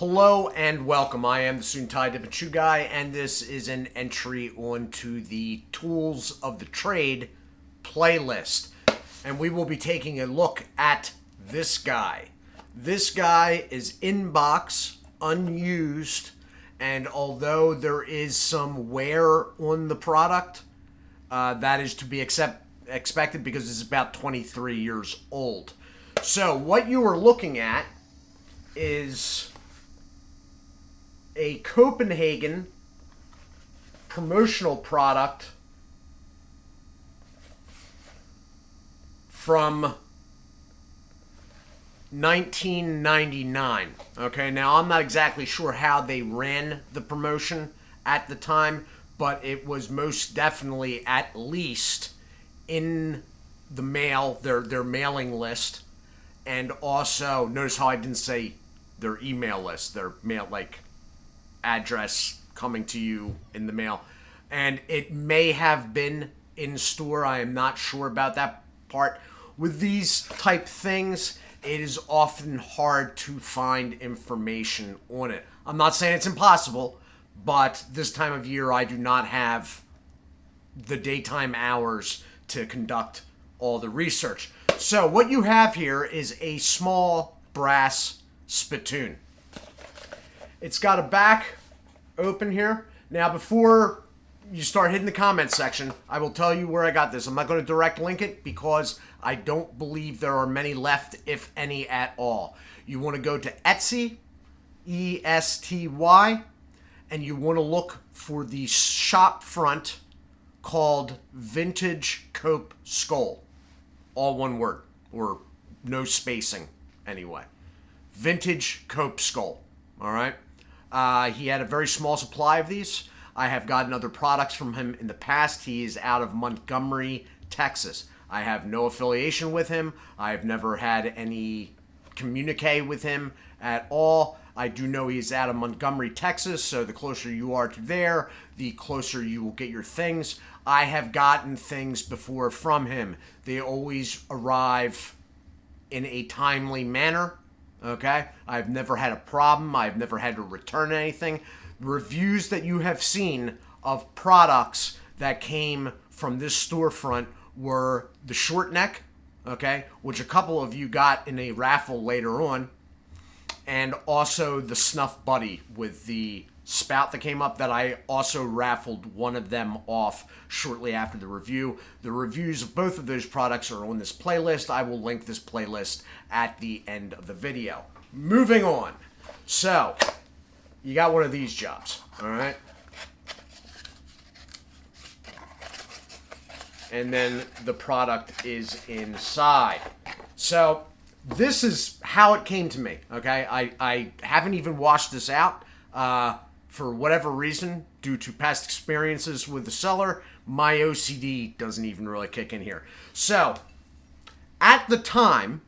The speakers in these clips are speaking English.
Hello and welcome. I am the Suit&Tie Dip&ChewGuy, and this is an entry onto the Tools of the Trade playlist. And we will be taking a look at this guy. This guy is in box, unused, and although there is some wear on the product, that is to be expected because it's about 23 years old. So what you are looking at is a Copenhagen promotional product from 1999. Okay, now I'm not exactly sure how they ran the promotion at the time, but it was most definitely at least in the mail, their mailing list, and also notice how I didn't say their email list, their mail address coming to you in the mail. And it may have been in store. I am not sure about that part. With these type things, it is often hard to find information on it. I'm not saying it's impossible, but this time of year I do not have the daytime hours to conduct all the research. So what you have here is a small brass spittoon. It's got a back open here. Now, before you start hitting the comments section, I will tell you where I got this. I'm not going to direct link it because I don't believe there are many left, if any at all. You want to go to Etsy, E-S-T-Y, and you want to look for the shop front called Vintage Cope Skull. All one word, or no spacing anyway. Vintage Cope Skull. All right. He had a very small supply of these. I have gotten other products from him in the past. He is out of Montgomery, Texas. I have no affiliation with him. I have never had any communique with him at all. I do know he's out of Montgomery, Texas, so the closer you are to there, the closer you will get your things. I have gotten things before from him. They always arrive in a timely manner. Okay? I've never had a problem. I've never had to return anything. Reviews that you have seen of products that came from this storefront were the short neck, okay, which a couple of you got in a raffle later on, and also the snuff buddy with the spout that came up that I also raffled one of them off shortly after the review. The reviews of both of those products are on this playlist. I will link this playlist at the end of the video. Moving on. So, you got one of these jobs, all right? And then the product is inside. So, this is how it came to me, okay? I haven't even washed this out. For whatever reason, due to past experiences with the seller, my OCD doesn't even really kick in here. So, at the time,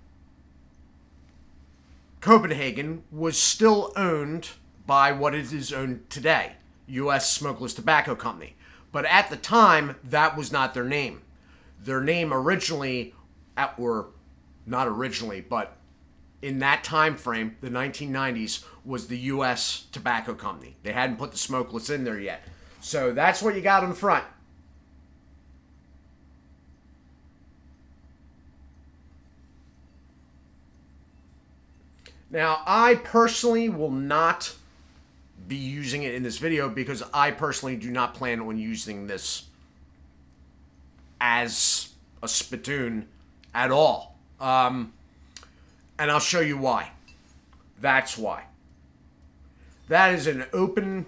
Copenhagen was still owned by what it is owned today, U.S. Smokeless Tobacco Company. But at the time, that was not their name. Their name originally, or not originally, but in that time frame, the 1990s, was the U.S. Tobacco Company. They hadn't put the smokeless in there yet. So that's what you got in front. Now, I personally will not be using it in this video because I personally do not plan on using this as a spittoon at all. And I'll show you why. That's why. That is an open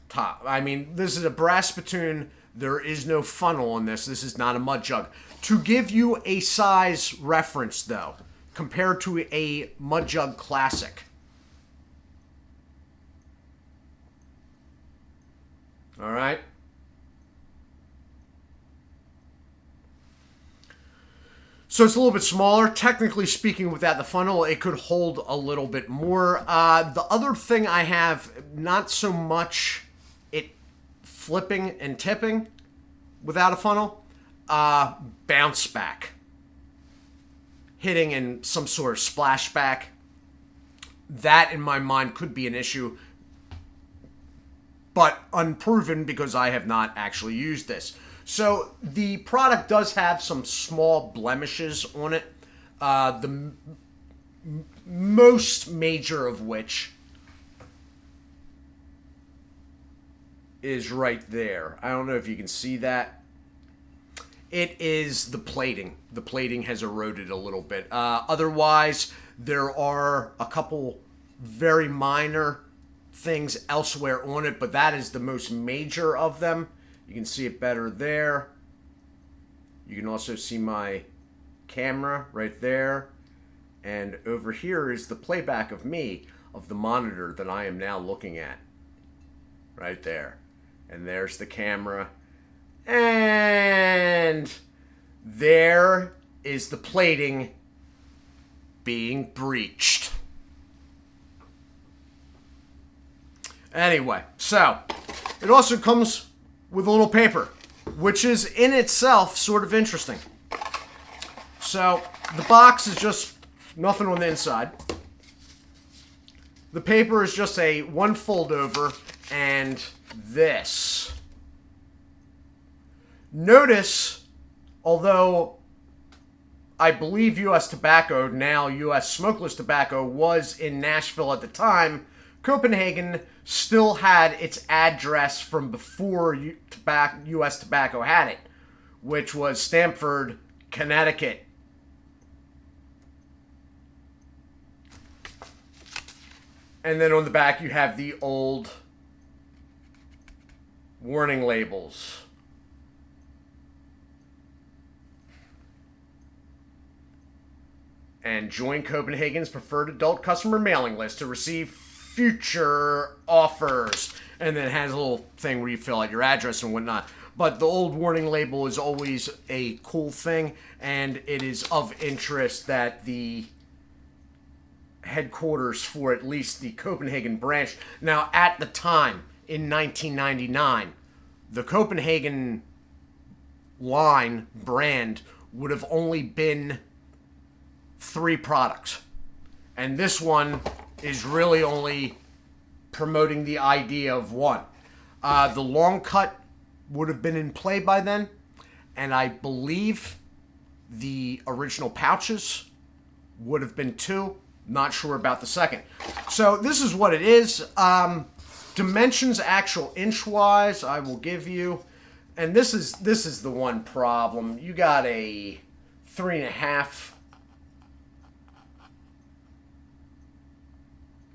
top. I mean, this is a brass spittoon. There is no funnel on this. This is not a mud jug. To give you a size reference, though, compared to a mud jug classic. All right? So it's a little bit smaller. Technically speaking, without the funnel, it could hold a little bit more. The other thing I have, not so much it flipping and tipping without a funnel, bounce back. Hitting in some sort of splashback that in my mind could be an issue, but unproven because I have not actually used this. So the product does have some small blemishes on it. The most major of which is right there. I don't know if you can see that. It is the plating. The plating has eroded a little bit. Otherwise, there are a couple very minor things elsewhere on it, but that is the most major of them. You can see it better there. You can also see my camera right there. And over here is the playback of me, of the monitor that I am now looking at. Right there. And there's the camera. And there is the plating being breached. Anyway, so it also comes with a little paper, which is in itself sort of interesting. So the box is just nothing on the inside. The paper is just a one fold over, and this. Notice, although I believe U.S. Tobacco, now U.S. Smokeless Tobacco, was in Nashville at the time, Copenhagen still had its address from before U.S. Tobacco had it, which was Stamford, Connecticut. And then on the back you have the old warning labels. And join Copenhagen's preferred adult customer mailing list to receive future offers. And then it has a little thing where you fill out your address and whatnot. But the old warning label is always a cool thing, and it is of interest that the headquarters for at least the Copenhagen branch. Now, at the time, in 1999, the Copenhagen line brand would have only been 3 products. And this one is really only promoting the idea of 1. The long cut would have been in play by then, and I believe the original pouches would have been 2. Not sure about the second. So this is what it is. Dimensions, actual inch-wise, I will give you. And this is the one problem. You got a 3.5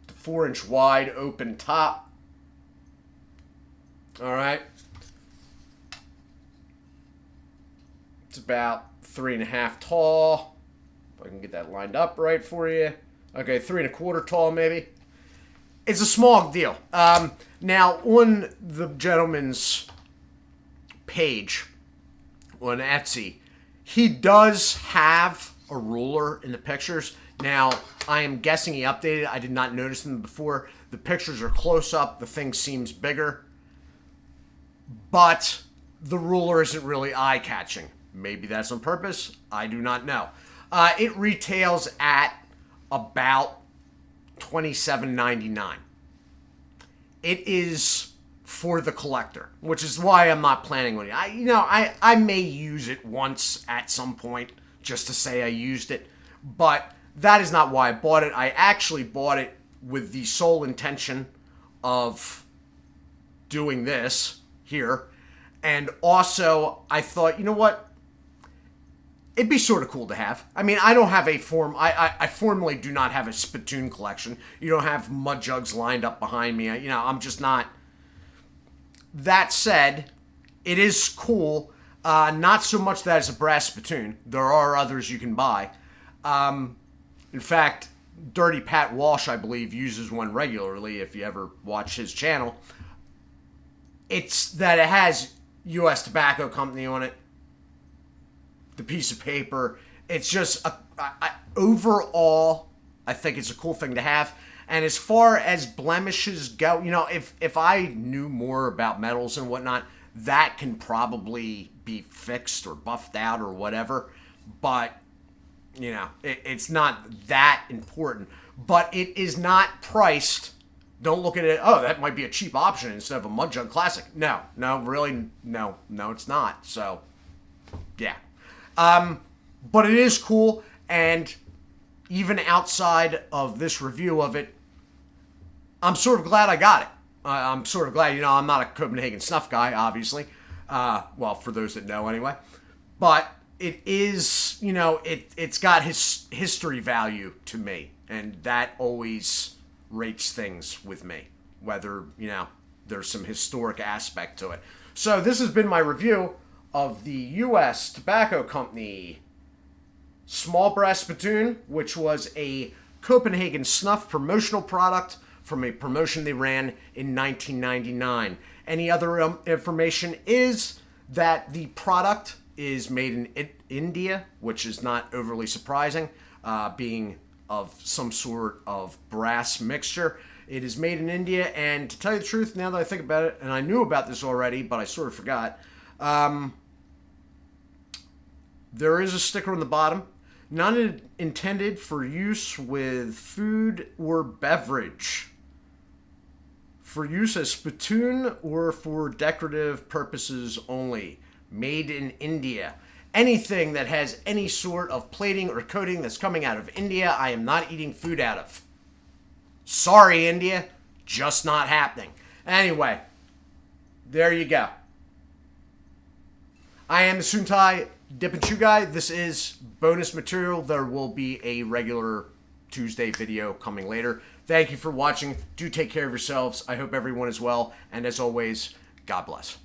to 4-inch wide open top. All right. It's about 3.5 tall. If I can get that lined up right for you. Okay, 3.25 tall maybe. It's a small deal. Now, on the gentleman's page on Etsy, he does have a ruler in the pictures. Now, I am guessing he updated. I did not notice them before. The pictures are close up. The thing seems bigger. But the ruler isn't really eye-catching. Maybe that's on purpose. I do not know. It retails at about $27.99. It is for the collector, which is why I'm not planning on it. I may use it once at some point just to say I used it, but that is not why I bought it. I actually bought it with the sole intention of doing this here, and also I thought, you know what? It'd be sort of cool to have. I mean, I don't have a I formally do not have a Spittoon collection. You don't have mud jugs lined up behind me. I'm just not. That said, it is cool. Not so much that it's a brass Spittoon. There are others you can buy. In fact, Dirty Pat Walsh, I believe, uses one regularly if you ever watch his channel. It's that it has U.S. Tobacco Company on it. The piece of paper. It's just, overall, I think it's a cool thing to have. And as far as blemishes go, if I knew more about metals and whatnot, that can probably be fixed or buffed out or whatever. But, it's not that important. but it is not priced. Don't look at it, oh, that might be a cheap option instead of a Mud Jug Classic. No, really, no, it's not. So, yeah. But it is cool, and even outside of this review of it, I'm sort of glad I got it. I'm sort of glad, I'm not a Copenhagen snuff guy, obviously. Well, for those that know anyway. But it is, it's got his history value to me, and that always rates things with me, whether, there's some historic aspect to it. So this has been my review of the U.S. Tobacco Company Small Brass Spittoon, which was a Copenhagen snuff promotional product from a promotion they ran in 1999. Any other information is that the product is made in India, which is not overly surprising, being of some sort of brass mixture. It is made in India, and to tell you the truth, now that I think about it, and I knew about this already, but I sort of forgot, there is a sticker on the bottom, not intended for use with food or beverage, for use as spittoon or for decorative purposes only, made in India. Anything that has any sort of plating or coating that's coming out of India, I am not eating food out of. Sorry, India. Just not happening. Anyway, there you go. I am the Suit&Tie Dip&ChewGuy. This is bonus material. There will be a regular Tuesday video coming later. Thank you for watching. Do take care of yourselves. I hope everyone is well. And as always, God bless.